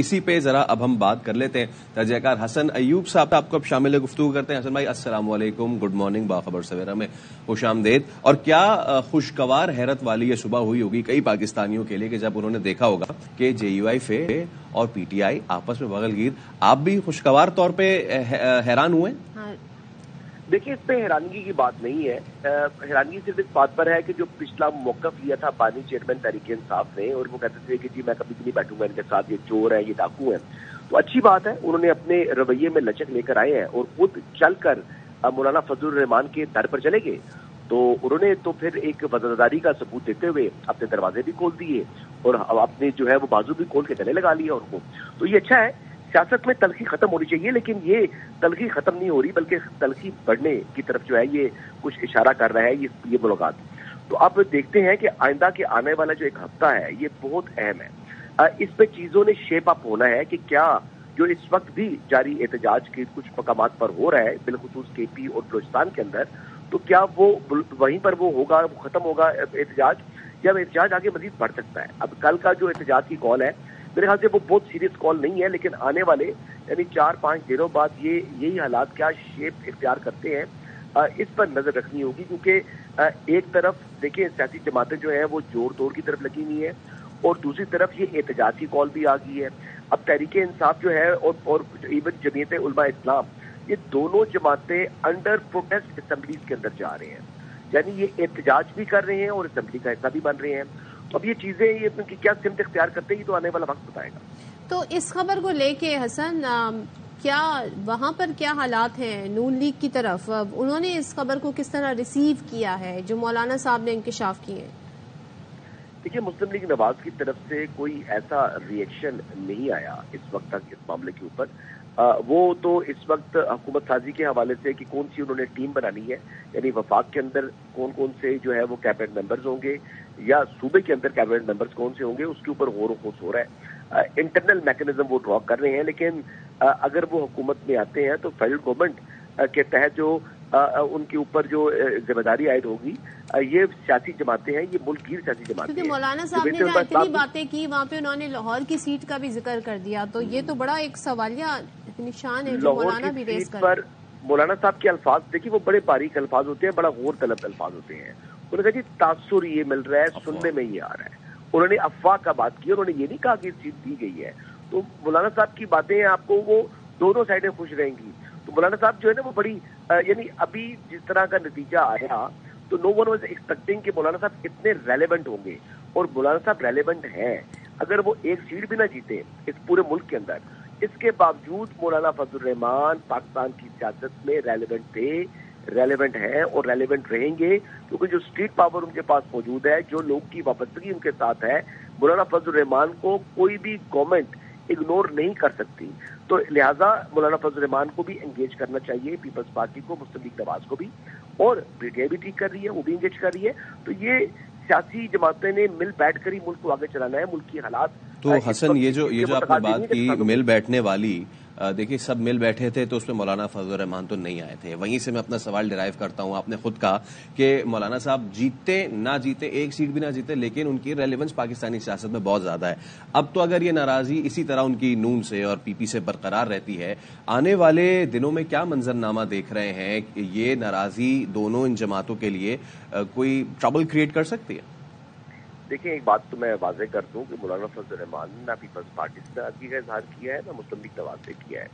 इसी पे जरा अब हम बात कर लेते हैं। तर्जयकार हसन अयूब साहब आपको अब शामिल गुफ्तगू करते हैं। हसन भाई अस्सलाम वालेकुम, गुड मॉर्निंग, बाखबर सवेरा में खुशामदेद। और क्या खुशगवार हैरत वाली ये सुबह हुई होगी कई पाकिस्तानियों के लिए कि जब उन्होंने देखा होगा कि JUI फे और PTI आपस में बगलगीर। आप भी खुशगवार तौर पे हैरान हुए? देखिए, इस पे हैरानगी की बात नहीं है। हैरानगी सिर्फ इस बात पर है कि जो पिछला मौकफ लिया था बानी चेयरमैन तहरीक इंसाफ ने, और वो कहते थे कि जी मैं कभी भी नहीं बैठूंगा इनके साथ, ये चोर है, ये डाकू है। तो अच्छी बात है, उन्होंने अपने रवैये में लचक लेकर आए हैं और खुद चलकर मौलाना फजलुर रहमान के दर पर चले गए। तो उन्होंने तो फिर एक वफादारी का सबूत देते हुए अपने दरवाजे भी खोल दिए और अपने जो है वो बाजू भी खोल के गले लगा लिया उनको। तो ये अच्छा है। सियासत में तलखी खत्म होनी चाहिए, लेकिन ये तलखी खत्म नहीं हो रही बल्कि तलखी बढ़ने की तरफ जो है ये कुछ इशारा कर रहा है ये मुलाकात। तो अब देखते हैं कि आइंदा के आने वाला जो एक हफ्ता है ये बहुत अहम है। इस पे चीजों ने शेप अप होना है कि क्या जो इस वक्त भी जारी एहतजाज के कुछ मकामात पर हो रहा है, बिलखुसूस KP और बलूचिस्तान के अंदर, तो क्या वो वहीं पर वो होगा, वो खत्म होगा एहतजाज, या एहतजाज आगे मजीद बढ़ सकता है। अब कल का जो एहतजाज की कॉल है मेरे ख्याल से वो बहुत सीरियस कॉल नहीं है, लेकिन आने वाले यानी 4-5 दिनों बाद यही हालात क्या शेप इख्तियार करते हैं इस पर नजर रखनी होगी। क्योंकि एक तरफ देखिए सियासी जमातें जो है वो जोर तोड़ की तरफ लगी हुई है और दूसरी तरफ ये एहतजाज की कॉल भी आ गई है। अब तहरीक इंसाफ जो है और इवन जमीयत उलमा इस्लाम, ये दोनों जमातें अंडर प्रोटेस्ट असेंबलीज के अंदर जा रहे हैं, यानी ये एहतजाज भी कर रहे हैं और असेंबली का हिस्सा भी बन रहे हैं। अब ये चीजें ये क्या सिमत इख्तियार करते ही तो आने वाला वक्त बताएगा। तो इस खबर को लेके हसन क्या वहां पर क्या हालात हैं नून लीग की तरफ? उन्होंने इस खबर को किस तरह रिसीव किया है जो मौलाना साहब ने इंकिशाफ किए? देखिए, मुस्लिम लीग नवाज की तरफ से कोई ऐसा रिएक्शन नहीं आया इस वक्त तक इस मामले के ऊपर। वो तो इस वक्त हुकूमत साजी के हवाले से कि कौन सी उन्होंने टीम बनानी है, यानी वफाक के अंदर कौन कौन से जो है वो कैबिनेट मेंबर्स होंगे या सूबे के अंदर कैबिनेट मेंबर्स कौन से होंगे, उसके ऊपर गौर खोज हो रहा है। इंटरनल मैकेनिज्म वो ड्रॉ कर रहे हैं, लेकिन अगर वो हुकूमत में आते हैं तो फेडरल गवर्नमेंट के तहत जो उनके ऊपर जो जिम्मेदारी आयद होगी, ये सियासी जमातें हैं, ये मुल्कगीर सियासी जमातें हैं। क्योंकि मौलाना साहब ने जहाँ इतनी बातें की वहाँ पे उन्होंने लाहौर की सीट का भी जिक्र कर दिया, तो ये तो बड़ा एक सवालिया निशान है जो मौलाना भी रेस कर रहे हैं। मौलाना साहब के अल्फाज देखिए वो बड़े बारीक अल्फाज होते हैं, बड़ा गौर तलब अल्फाज होते हैं। उन्होंने कहा जी तासुर ये मिल रहा है, सुनने में ये आ रहा है। उन्होंने अफवाह का बात की, उन्होंने ये नहीं कहा कि सीट दी गई है। तो मौलाना साहब की बातें आपको वो दोनों साइडें खुश रहेंगी। तो मौलाना साहब जो है ना वो बड़ी यानी अभी जिस तरह का नतीजा आया तो नो वन वाज एक्सपेक्टिंग कि मौलाना साहब इतने रेलेवेंट होंगे, और मौलाना साहब रेलेवेंट हैं। अगर वो एक सीट भी ना जीते इस पूरे मुल्क के अंदर, इसके बावजूद मौलाना फजलुर रहमान पाकिस्तान की सियासत में रेलेवेंट थे, रेलेवेंट हैं और रेलेवेंट रहेंगे, क्योंकि जो स्टेट पावर उनके पास मौजूद है, जो लोग की वाबस्तगी उनके साथ है, मौलाना फजलुर रहमान को कोई भी गवर्नमेंट इग्नोर नहीं कर सकती। तो लिहाजा मौलाना फजलुर रहमान को भी एंगेज करना चाहिए, पीपल्स पार्टी को, मुस्लिम लीग नवाज को भी, और PTI भी ठीक कर रही है, वो भी एंगेज कर रही है। तो ये सियासी जमातें ने मिल बैठ कर ही मुल्क को आगे चलाना है। मुल्क की हालात तो हसन ये जो आपने बात की मिल बैठने वाली, देखिए सब मिल बैठे थे तो उसमें मौलाना फजलुर रहमान तो नहीं आए थे। वहीं से मैं अपना सवाल डिराइव करता हूं। आपने खुद कहा कि मौलाना साहब जीते ना जीते, एक सीट भी ना जीते, लेकिन उनकी रेलेवेंस पाकिस्तानी सियासत में बहुत ज्यादा है। अब तो अगर ये नाराजगी इसी तरह उनकी नून से और PP से बरकरार रहती है, आने वाले दिनों में क्या मंजरनामा देख रहे हैं? ये नाराजगी दोनों इन जमातों के लिए कोई ट्रबल क्रिएट कर सकती है? देखिए, एक बात तो मैं वाज़ेह कर दूं कि मौलाना फजलुर रहमान ने ना पीपल्स पार्टी से नाराजगी का इजहार किया है, ना मुस्लिम लीग नवाज से किया है।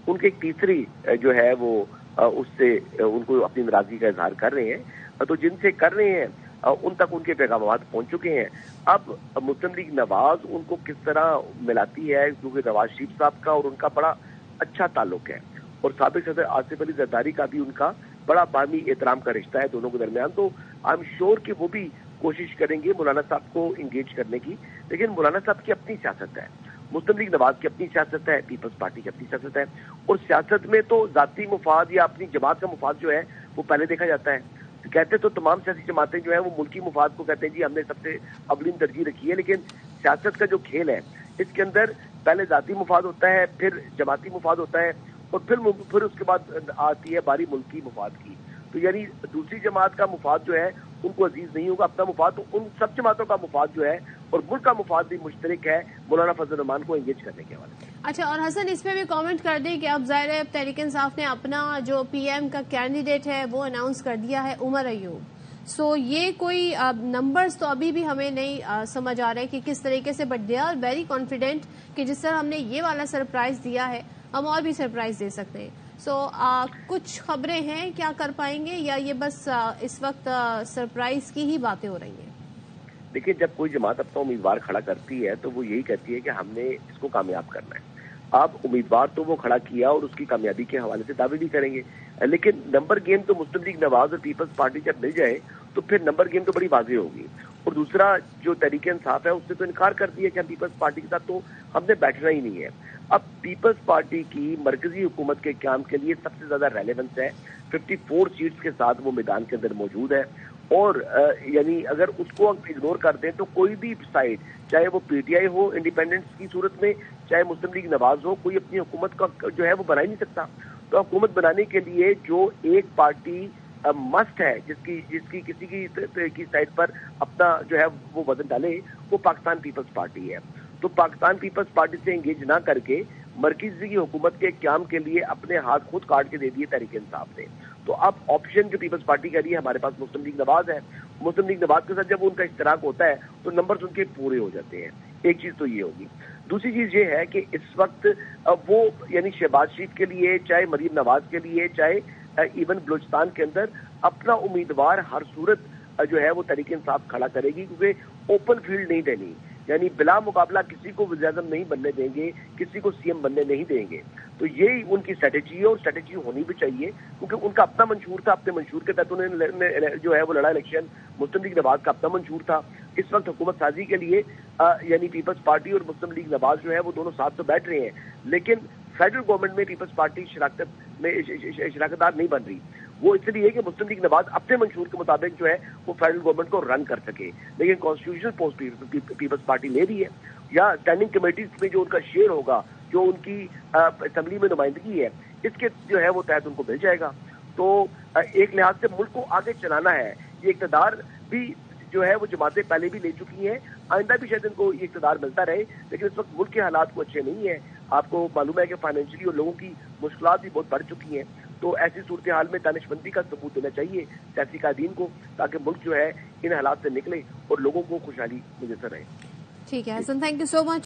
उनके एक तीसरी जो है वो उससे उनको अपनी नाराजगी का इजहार कर रहे हैं। तो जिनसे कर रहे हैं उन तक उनके पैगामात पहुंच चुके हैं। अब मुस्लिम लीग नवाज उनको किस तरह मिलाती है, क्योंकि नवाज शरीफ साहब का और उनका बड़ा अच्छा ताल्लुक है, और साबिक सदर आसिफ अली जरदारी का भी उनका बड़ा बामी एहतराम का रिश्ता है दोनों के दरमियान। तो आई एम श्योर कि वो भी कोशिश करेंगे मौलाना साहब को इंगेज करने की। लेकिन मौलाना साहब की अपनी सियासत है, मुस्लिम लीग नवाज की अपनी सियासत है, पीपल्स पार्टी की अपनी सियासत है, और सियासत में तो जाती मुफाद या अपनी जमात का मुफाद जो है वो पहले देखा जाता है। तो कहते तो तमाम सियासी जमातें जो है वो मुल्की मुफाद को कहते हैं जी हमने सबसे अवलीन तरजीह रखी है, लेकिन सियासत का जो खेल है इसके अंदर पहले जाती मुफाद होता है, फिर जमाती मुफाद होता है, और फिर उसके बाद आती है बारी मुल्की मुफाद की। तो यानी दूसरी जमात का मुफाद जो है उनको अजीज नहीं होगा, अपना मुफाद तो उन सब जमातों का मुफाद जो है اور ملک کا مفاد بھی مشترک ہے مولانا فضل الرحمان کو انگیج کرنے کے حوالے سے۔ اچھا، اور حسن اس پہ بھی کامنٹ کر دیں کہ اب ظاہر ہے تحریک انصاف نے اپنا جو پی ایم کا کینڈیڈیٹ ہے وہ اناؤنس کر دیا ہے، عمر ایوب۔ سو یہ کوئی نمبرز تو ابھی بھی ہمیں نہیں سمجھ آ رہے کہ کس طریقے سے، but they are very confident کہ جس طرح ہم نے یہ والا سرپرائز دیا ہے ہم اور بھی سرپرائز دے سکتے ہیں۔ سو کچھ خبریں ہیں کیا کر پائیں گے، یا یہ بس اس وقت سرپرائز کی ہی باتیں ہو رہی ہیں؟ دیکھیے، جب کوئی جماعت اپنا امیدوار کھڑا کرتی ہے تو وہ یہی کہتی ہے کہ ہم نے اس کو کامیاب کرنا ہے۔ اب امیدوار تو وہ کھڑا کیا اور اس کی کامیابی کے حوالے سے دعوے بھی کریں گے، لیکن نمبر گیم تو مسلم لیگ نواز اور پیپلز پارٹی جب مل جائے تو پھر نمبر گیم تو بڑی واضح ہوگی۔ اور دوسرا جو تحریک انصاف ہے اس نے تو انکار کر دیا کہ ہم پیپلز پارٹی کے ساتھ تو ہم نے بیٹھنا ہی نہیں ہے۔ اب پیپلز پارٹی کی مرکزی حکومت کے قیام کے لیے سب سے زیادہ ریلیونس ہے، 54 سیٹس کے ساتھ وہ میدان کے اندر موجود ہے، اور یعنی اگر اس کو اگنور کر دیں تو کوئی بھی سائڈ، چاہے وہ P T I who independence کی صورت میں، چاہے مسلم لیگ نواز ہو، کوئی اپنی حکومت کا جو ہے وہ بنا ہی نہیں سکتا۔ تو حکومت بنانے کے لیے جو ایک پارٹی مسٹ ہے جس کی کسی کی سائڈ پر اپنا جو ہے وہ وزن ڈالے، وہ پاکستان پیپلز پارٹی ہے۔ تو پاکستان پیپلز پارٹی سے انگیج نہ کر کے مرکزی کی حکومت کے قیام کے لیے اپنے ہاتھ خود کاٹ کے دے دیے تحریک انصاف نے۔ تو اب آپشن جو پیپلز پارٹی کا لیے ہمارے پاس مسلم لیگ نواز ہے، مسلم لیگ نواز کے ساتھ جب ان کا اشتراک ہوتا ہے تو نمبرز ان کے پورے ہو جاتے ہیں۔ ایک چیز تو یہ ہوگی۔ دوسری چیز یہ ہے کہ اس وقت وہ یعنی شہباز شریف کے لیے، چاہے مریم نواز کے لیے، چاہے ایون بلوچستان کے اندر اپنا امیدوار ہر صورت جو ہے وہ تحریک انصاف کھڑا کرے گی، کیونکہ اوپن فیلڈ نہیں دینی، یعنی بلا مقابلہ کسی کو وزیر اعظم نہیں بننے دیں گے، کسی کو سی ایم بننے نہیں دیں گے۔ تو یہی ان کی اسٹریٹجی ہے، اور اسٹریٹجی ہونی بھی چاہیے، کیونکہ ان کا اپنا منشور تھا، اپنے منشور کے تحت انہوں نے جو ہے وہ لڑا الیکشن۔ مسلم لیگ نواز کا اپنا منشور تھا۔ اس وقت حکومت سازی کے لیے یعنی پیپلز پارٹی اور مسلم لیگ نواز جو ہے وہ دونوں ساتھ تو بیٹھ رہے ہیں، لیکن فیڈرل گورنمنٹ میں پیپلز پارٹی شراکت دار نہیں بن رہی۔ وہ اس لیے کہ مسلم لیگ نواز اپنے منشور کے مطابق جو ہے وہ فیڈرل گورنمنٹ کو رن کر سکے، لیکن کانسٹیٹیوشنل پوسٹ پیپلز پارٹی لے رہی ہے، یا اسٹینڈنگ کمیٹیز میں جو ان کا شیئر ہوگا، جو ان کی اسمبلی میں نمائندگی ہے، اس کے جو ہے وہ تحت ان کو مل جائے گا۔ تو ایک لحاظ سے ملک کو آگے چلانا ہے۔ یہ اقتدار بھی جو ہے وہ جماعتیں پہلے بھی لے چکی ہیں، آئندہ بھی شاید ان کو یہ اقتدار ملتا رہے، لیکن اس وقت ملک کے حالات کو اچھے نہیں ہیں۔ آپ کو معلوم ہے کہ فائنینشلی اور لوگوں کی مشکلات بھی بہت بڑھ چکی ہیں۔ تو ایسی صورتحال میں دانش مندی کا ثبوت دینا چاہیے سیاسی قائدین کو، تاکہ ملک جو ہے ان حالات سے نکلے اور لوگوں کو خوشحالی میسر رہے۔ ٹھیک ہے حسن، تھینک یو سو مچ۔